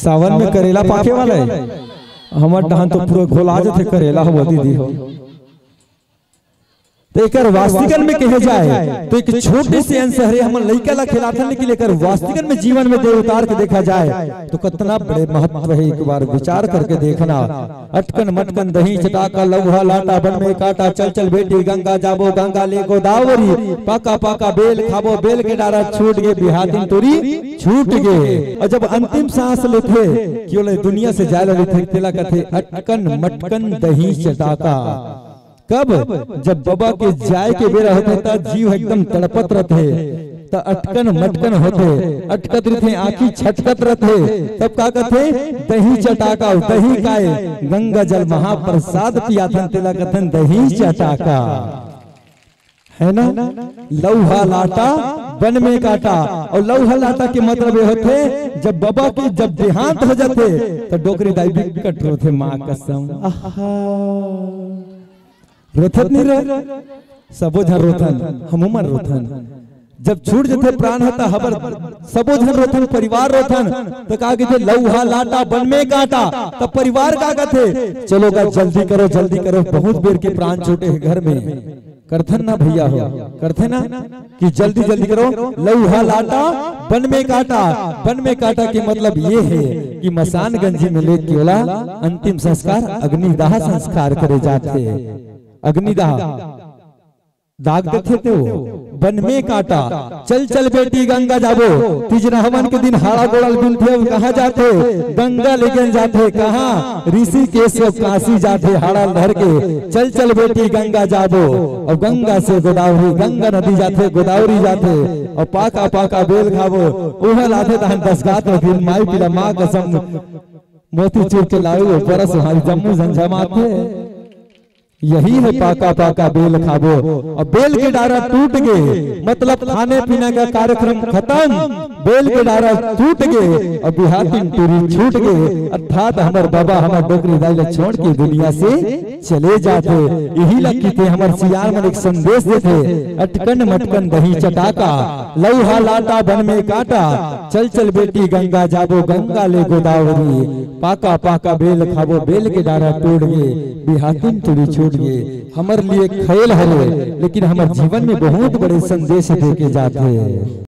सावन में करेला पाके वाला है। हमार डहान तो पूरा घोला जाते करेला हो दीदी हो। तो एक वास्तविकन में कहे जाए तो एक छोटे से अंश है हम लड़का ला खिलाते, लेकिन एक वास्तविकन में जीवन में दे उतार के देखा जाए तो कितना बड़े महत्व है। एक बार विचार करके देखना। अटकन मटकन दही चटाका लौहा लाटा बन में काटा, चल चल बेटी गंगा जाबो गंगा ले गोदावरी, पाका पाका बेल खाबो बेल के डारा छूट गए बिहातिन तोरी छूट गए। और जब अंतिम सांस लेते क्यों दुनिया से जाए लेते तेला कथे अटकन मटकन दही चटाका। कब? जब बाबा के जाय के बेरा होते था जीव एकदम तड़पत रहते, तो अटकन मटकन होते, अटकत रहते आंखी छटकत रहते, तब का कहते दही चटाका। दही काए गंगा जल महाप्रसाद पिया थन तेला कथन दही चटाका है ना। लौहा लाटा बन में काटा। और लौहा लाटा के मतलब ये होते जब बाबा के जब देहांत हो जाते तो डोकरी दाई बिकट होते माँ कसम रोथत नहीं रह सबो झन रोथन हम उमर रोथन। जब छूट जाते प्राण होता हबर सबो झन रोथन परिवार रोथन। तो कहा कहते लौहा लाटा बन में काटा। तब परिवार का कहते चलो का जल्दी करो बहुत बेर के प्राण छूटे घर में करथन ना भैया हो करथे ना कि जल्दी जल्दी करो। लौहा लाटा बन में काटा। बन में काटा के मतलब ये है कि मसान गंजी में ले केवला अंतिम संस्कार अग्निदाह संस्कार करे जाते। अग्निदाह दाग देते थे वो बन में काटा। चल चल बेटी गंगा जाबो तीजना हवन के दिन हाड़ा गोड़ल बिनथे कहा जाते गंगा लेके जाते कहाँ ऋषिकेश काशी जाते हाड़ा धर के। चल चल बेटी गंगा जाबो और गंगा से गोदावरी गंगा नदी जाते गोदावरी जाते और पाका पाका बेल खाबो उह लाते तहन 10 गात दिन माई पिला माँ कसम मोती चूर के लाओ बरस हमारी जम्मू झंझमाते। यही है पाका पाका बेल खाबो। और बेल के डारा टूट गए मतलब खाने पीने का कार्यक्रम खत्म। बेल के डारा टूट गए और बिहातिन टूरी छूट गए। अर्थात हमार बाबा हमार डोकरी दाइले छोड़ के दुनिया से चले जाते। यही लगी थे हमार सियार में एक संदेश देते अटकन मटकन दही चटाका लौहा लाटा बन में काटा। चल चल बेटी गंगा जाबो गंगा ले गोदावरी, पाका पाका बेल खाबो बेल के डारा टूट गए बिहातिन टूरी छूट गए। हमारे लिए खेल है लेकिन हमारे जीवन में बहुत बड़े संदेश देके जाते हैं।